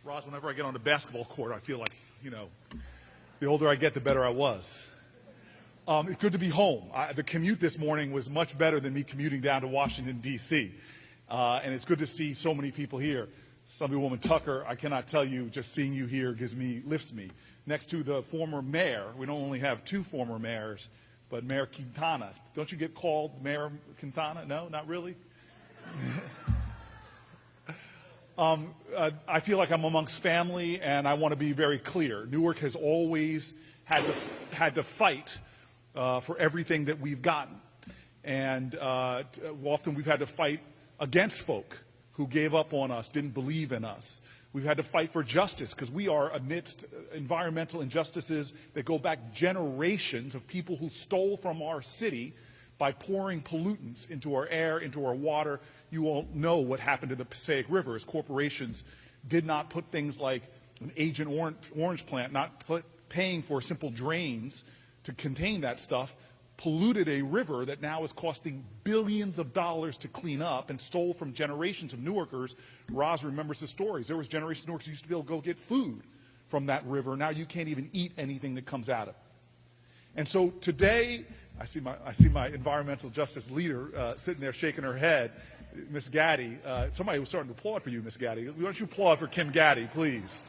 Roz, whenever I get on the basketball court, I feel like, the older I get, the better I was. It's good to be home. The commute this morning was much better than me commuting down to Washington, D.C. And it's good to see so many people here. Assemblywoman Tucker, I cannot tell you, just seeing you here lifts me. Next to the former mayor, we don't only have two former mayors, but Mayor Quintana. Don't you get called Mayor Quintana? No, not really? I feel like I'm amongst family, and I want to be very clear. Newark has always had to fight for everything that we've gotten. And often we've had to fight against folk who gave up on us, didn't believe in us. We've had to fight for justice because we are amidst environmental injustices that go back generations of people who stole from our city by pouring pollutants into our air, into our water. You all know what happened to the Passaic River as corporations did not put things like an Agent Orange plant, not paying for simple drains to contain that stuff, polluted a river that now is costing billions of dollars to clean up and stole from generations of Newarkers. Roz remembers the stories. There was generations of Newarkers who used to be able to go get food from that river. Now you can't even eat anything that comes out of it. And so today, I see my environmental justice leader sitting there shaking her head, Miss Gaddy. Somebody was starting to applaud for you, Miss Gaddy. Why don't you applaud for Kim Gaddy, please?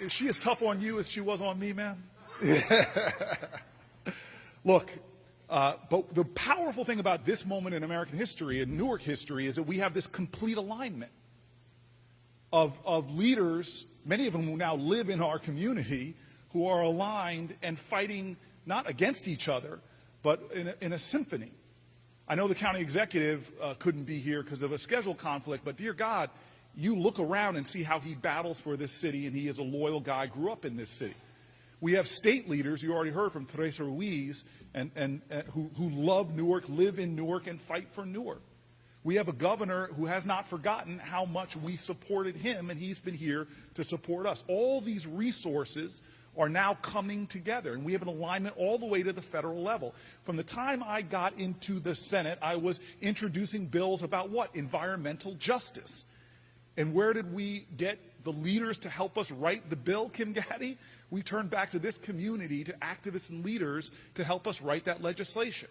Is she as tough on you as she was on me, man? Look, but the powerful thing about this moment in American history, in Newark history, is that we have this complete alignment of leaders, many of them who now live in our community, who are aligned and fighting not against each other, but in a symphony. I know the county executive couldn't be here because of a schedule conflict, but dear God, you look around and see how he battles for this city, and he is a loyal guy, grew up in this city. We have state leaders, you already heard from Teresa Ruiz, who love Newark, live in Newark, and fight for Newark. We have a governor who has not forgotten how much we supported him, and he's been here to support us. All these resources are now coming together, and we have an alignment all the way to the federal level. From the time I got into the Senate, I was introducing bills about what? Environmental justice. And where did we get the leaders to help us write the bill, Kim Gaddy? We turned back to this community, to activists and leaders to help us write that legislation.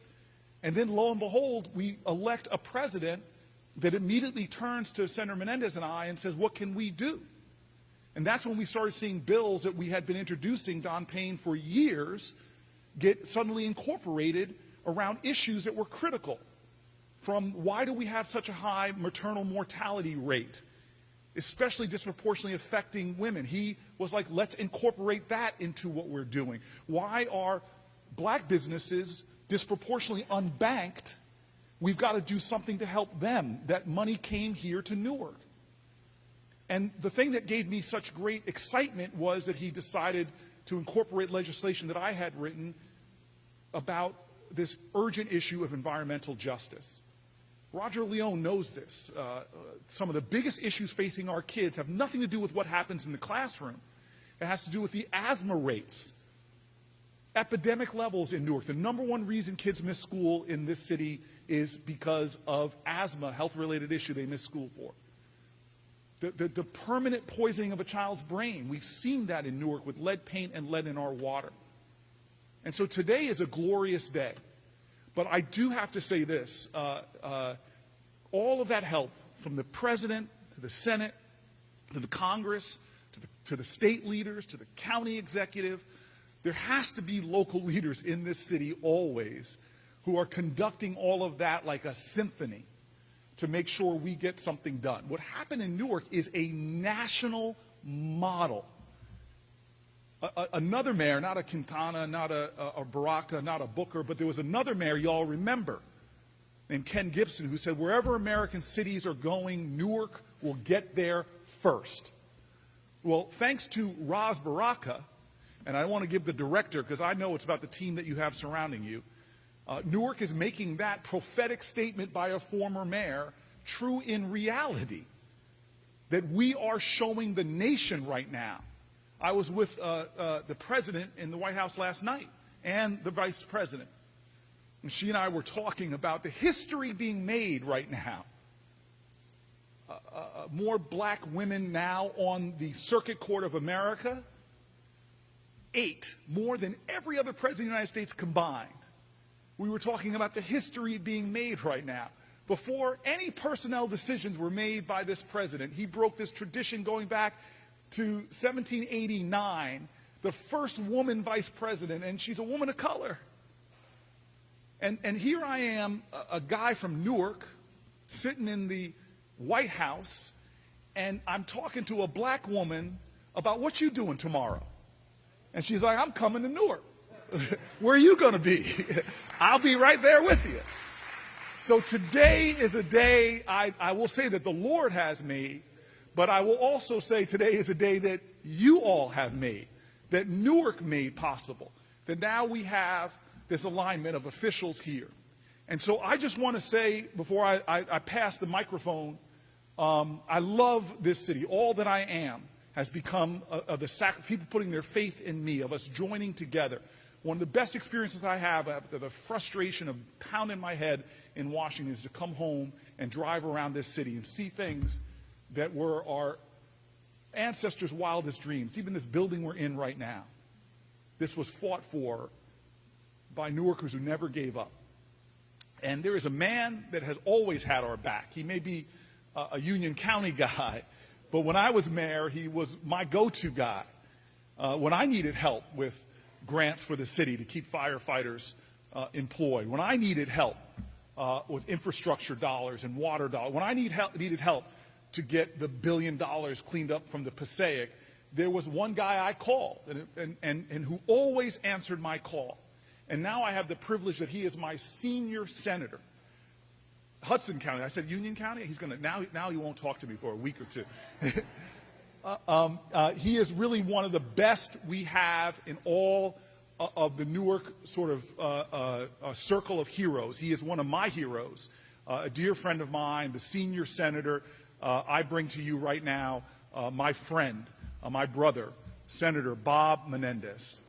And then lo and behold, we elect a president that immediately turns to Senator Menendez and I and says, what can we do? And that's when we started seeing bills that we had been introducing, Don Payne, for years, get suddenly incorporated around issues that were critical. From why do we have such a high maternal mortality rate, especially disproportionately affecting women? He was like, let's incorporate that into what we're doing. Why are black businesses disproportionately unbanked? We've got to do something to help them. That money came here to Newark. And the thing that gave me such great excitement was that he decided to incorporate legislation that I had written about this urgent issue of environmental justice. Roger Leone knows this. Some of the biggest issues facing our kids have nothing to do with what happens in the classroom. It has to do with the asthma rates. Epidemic levels in Newark. The number one reason kids miss school in this city is because of asthma, health-related issue they miss school for. The permanent poisoning of a child's brain. We've seen that in Newark with lead paint and lead in our water. And so today is a glorious day. But I do have to say this. All of that help, from the president to the Senate to the Congress to the state leaders to the county executive, there has to be local leaders in this city always who are conducting all of that like a symphony to make sure we get something done. What happened in Newark is a national model. Another mayor, not a Quintana, not a Baraka, not a Booker, but there was another mayor y'all remember named Ken Gibson who said, wherever American cities are going, Newark will get there first. Well, thanks to Roz Baraka, and I want to give the director, because I know it's about the team that you have surrounding you, Newark is making that prophetic statement by a former mayor true in reality, that we are showing the nation right now. I was with the president in the White House last night and the vice president. And she and I were talking about the history being made right now more black women now on the Circuit Court of America? 8, more than every other president of the United States combined. We were talking about the history being made right now. Before any personnel decisions were made by this president, he broke this tradition going back to 1789, the first woman vice president, and she's a woman of color. And here I am, a guy from Newark, sitting in the White House, and I'm talking to a black woman about what you doing tomorrow. And she's like, I'm coming to Newark. Where are you going to be? I'll be right there with you. So today is a day I will say that the Lord has made, but I will also say today is a day that you all have made, that Newark made possible, that now we have this alignment of officials here. And so I just want to say, before I pass the microphone, I love this city. All that I am has become people putting their faith in me, of us joining together. One of the best experiences I have after the frustration of pounding my head in Washington is to come home and drive around this city and see things that were our ancestors' wildest dreams. Even this building we're in right now, this was fought for by Newarkers who never gave up. And there is a man that has always had our back. He may be a Union County guy, but when I was mayor, he was my go-to guy. When I needed help with grants for the city to keep firefighters employed, when I needed help with infrastructure dollars and water dollars, when I needed help to get the $1 billion cleaned up from the Passaic, there was one guy I called and who always answered my call. And now I have the privilege that he is my senior senator. Hudson County. I said Union County. He's going to now he won't talk to me for a week or two. He is really one of the best we have in all of the Newark sort of circle of heroes. He is one of my heroes, a dear friend of mine, the senior senator. I bring to you right now my friend, my brother, Senator Bob Menendez.